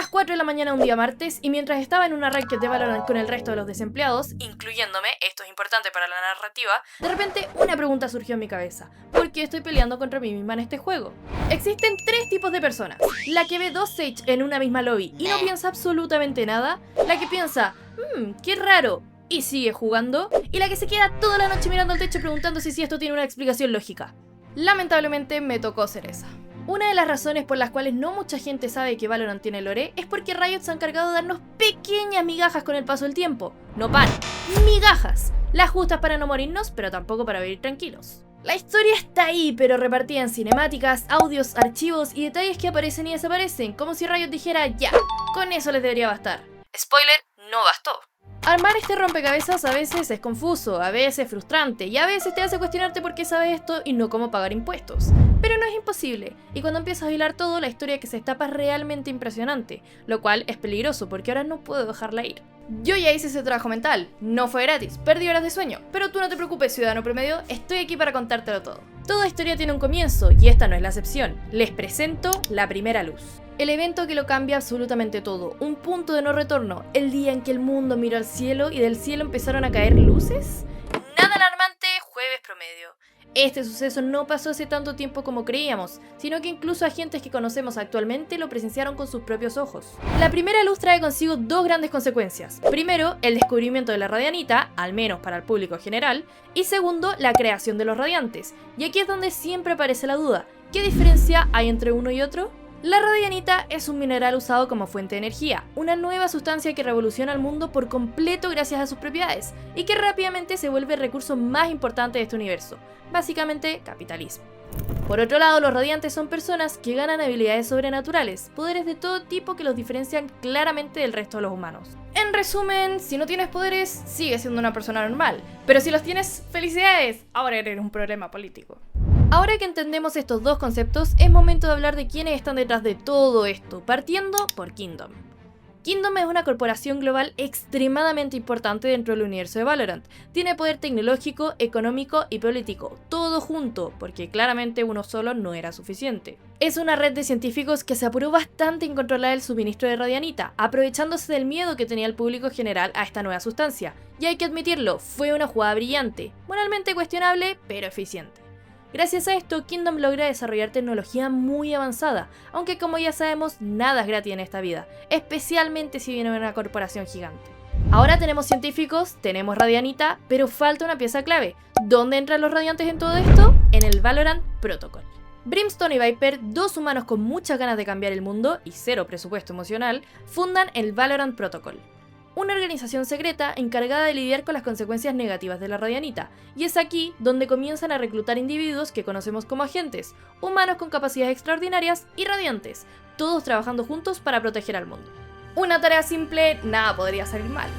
las 4 de la mañana un día martes y mientras estaba en una ranked de Valorant con el resto de los desempleados, incluyéndome, esto es importante para la narrativa, de repente una pregunta surgió en mi cabeza. ¿Por qué estoy peleando contra mí misma en este juego? Existen tres tipos de personas. La que ve dos Sage en una misma lobby y no piensa absolutamente nada. La que piensa, qué raro, y sigue jugando. Y la que se queda toda la noche mirando al techo preguntándose si esto tiene una explicación lógica. Lamentablemente me tocó ser esa. Una de las razones por las cuales no mucha gente sabe que Valorant tiene lore es porque Riot se ha encargado de darnos pequeñas migajas con el paso del tiempo. No pan, migajas. Las justas para no morirnos, pero tampoco para vivir tranquilos. La historia está ahí, pero repartida en cinemáticas, audios, archivos y detalles que aparecen y desaparecen, como si Riot dijera ya, con eso les debería bastar. Spoiler, no bastó. Armar este rompecabezas a veces es confuso, a veces frustrante y a veces te hace cuestionarte por qué sabes esto y no cómo pagar impuestos. Pero no es imposible, y cuando empiezas a hilar todo, la historia que se destapa es realmente impresionante, lo cual es peligroso porque ahora no puedo dejarla ir. Yo ya hice ese trabajo mental, no fue gratis, perdí horas de sueño, pero tú no te preocupes, ciudadano promedio, estoy aquí para contártelo todo. Toda historia tiene un comienzo y esta no es la excepción. Les presento La Primera Luz. El evento que lo cambia absolutamente todo, un punto de no retorno, el día en que el mundo miró al cielo y del cielo empezaron a caer luces. Nada alarmante, jueves promedio. Este suceso no pasó hace tanto tiempo como creíamos, sino que incluso agentes que conocemos actualmente lo presenciaron con sus propios ojos. La primera luz trae consigo dos grandes consecuencias. Primero, el descubrimiento de la radianita, al menos para el público general, y segundo, la creación de los radiantes. Y aquí es donde siempre aparece la duda, ¿qué diferencia hay entre uno y otro? La radianita es un mineral usado como fuente de energía, una nueva sustancia que revoluciona el mundo por completo gracias a sus propiedades, y que rápidamente se vuelve el recurso más importante de este universo, básicamente capitalismo. Por otro lado, los radiantes son personas que ganan habilidades sobrenaturales, poderes de todo tipo que los diferencian claramente del resto de los humanos. En resumen, si no tienes poderes, sigues siendo una persona normal, pero si los tienes, ¡felicidades! Ahora eres un problema político. Ahora que entendemos estos dos conceptos, es momento de hablar de quiénes están detrás de todo esto, partiendo por Kingdom. Kingdom es una corporación global extremadamente importante dentro del universo de Valorant. Tiene poder tecnológico, económico y político, todo junto, porque claramente uno solo no era suficiente. Es una red de científicos que se apuró bastante en controlar el suministro de radianita, aprovechándose del miedo que tenía el público general a esta nueva sustancia. Y hay que admitirlo, fue una jugada brillante, moralmente cuestionable, pero eficiente. Gracias a esto, Kingdom logra desarrollar tecnología muy avanzada, aunque como ya sabemos, nada es gratis en esta vida, especialmente si viene de una corporación gigante. Ahora tenemos científicos, tenemos radianita, pero falta una pieza clave. ¿Dónde entran los radiantes en todo esto? En el Valorant Protocol. Brimstone y Viper, dos humanos con muchas ganas de cambiar el mundo y cero presupuesto emocional, fundan el Valorant Protocol. Una organización secreta encargada de lidiar con las consecuencias negativas de la radianita, y es aquí donde comienzan a reclutar individuos que conocemos como agentes, humanos con capacidades extraordinarias y radiantes, todos trabajando juntos para proteger al mundo. Una tarea simple, nada podría salir mal.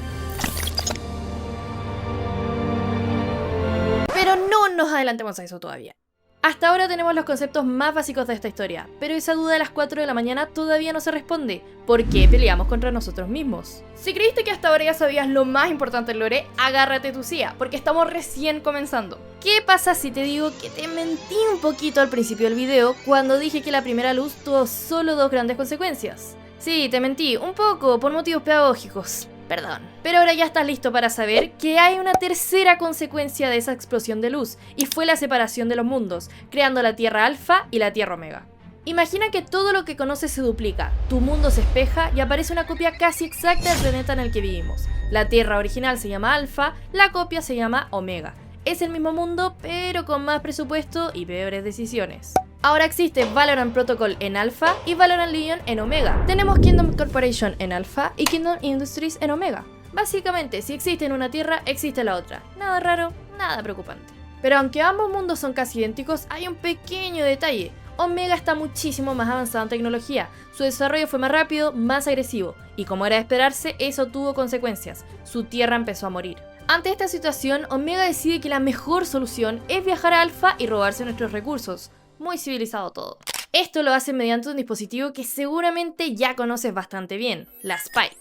Pero no nos adelantemos a eso todavía. Hasta ahora tenemos los conceptos más básicos de esta historia, pero esa duda de las 4 de la mañana todavía no se responde. ¿Por qué peleamos contra nosotros mismos? Si creíste que hasta ahora ya sabías lo más importante del lore, agárrate tu silla, porque estamos recién comenzando. ¿Qué pasa si te digo que te mentí un poquito al principio del video cuando dije que la primera luz tuvo solo dos grandes consecuencias? Sí, te mentí, un poco, por motivos pedagógicos. Perdón. Pero ahora ya estás listo para saber que hay una tercera consecuencia de esa explosión de luz, y fue la separación de los mundos, creando la Tierra Alfa y la Tierra Omega. Imagina que todo lo que conoces se duplica, tu mundo se espeja y aparece una copia casi exacta del planeta en el que vivimos. La Tierra original se llama Alfa, la copia se llama Omega. Es el mismo mundo, pero con más presupuesto y peores decisiones. Ahora existe Valorant Protocol en Alpha y Valorant Legion en Omega. Tenemos Kingdom Corporation en Alpha y Kingdom Industries en Omega. Básicamente, si existe en una tierra, existe la otra. Nada raro, nada preocupante. Pero aunque ambos mundos son casi idénticos, hay un pequeño detalle. Omega está muchísimo más avanzado en tecnología, su desarrollo fue más rápido, más agresivo, y como era de esperarse, eso tuvo consecuencias. Su tierra empezó a morir. Ante esta situación, Omega decide que la mejor solución es viajar a Alpha y robarse nuestros recursos. Muy civilizado todo. Esto lo hace mediante un dispositivo que seguramente ya conoces bastante bien, la Spike.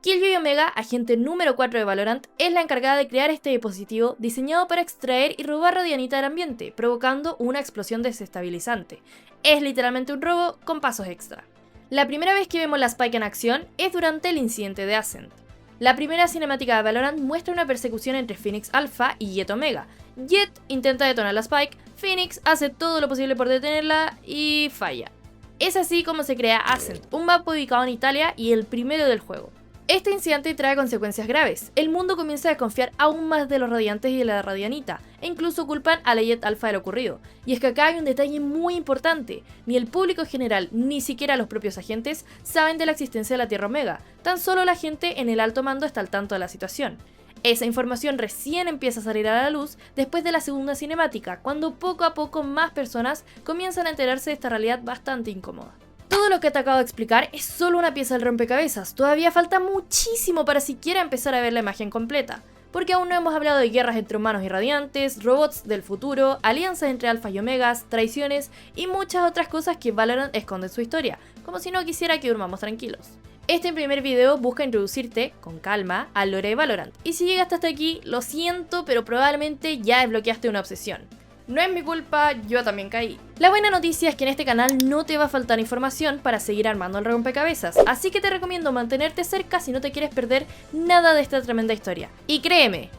Killjoy Omega, agente número 4 de Valorant, es la encargada de crear este dispositivo diseñado para extraer y robar radianita del ambiente, provocando una explosión desestabilizante. Es literalmente un robo con pasos extra. La primera vez que vemos la Spike en acción es durante el incidente de Ascent. La primera cinemática de Valorant muestra una persecución entre Phoenix Alpha y Jet Omega. Jet intenta detonar la Spike, Phoenix hace todo lo posible por detenerla y falla. Es así como se crea Ascent, un mapa ubicado en Italia y el primero del juego. Este incidente trae consecuencias graves. El mundo comienza a desconfiar aún más de los Radiantes y de la Radianita, e incluso culpan a la Jet Alpha de lo ocurrido. Y es que acá hay un detalle muy importante: ni el público en general, ni siquiera los propios agentes, saben de la existencia de la Tierra Omega, tan solo la gente en el alto mando está al tanto de la situación. Esa información recién empieza a salir a la luz después de la segunda cinemática, cuando poco a poco más personas comienzan a enterarse de esta realidad bastante incómoda. Todo lo que te acabo de explicar es solo una pieza del rompecabezas, todavía falta muchísimo para siquiera empezar a ver la imagen completa, porque aún no hemos hablado de guerras entre humanos y radiantes, robots del futuro, alianzas entre alfas y omegas, traiciones y muchas otras cosas que Valorant esconde en su historia, como si no quisiera que durmamos tranquilos. Este primer video busca introducirte, con calma, al lore de Valorant, y si llegaste hasta aquí, lo siento, pero probablemente ya desbloqueaste una obsesión. No es mi culpa, yo también caí. La buena noticia es que en este canal no te va a faltar información para seguir armando el rompecabezas, así que te recomiendo mantenerte cerca si no te quieres perder nada de esta tremenda historia. Y créeme,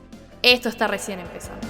esto está recién empezando.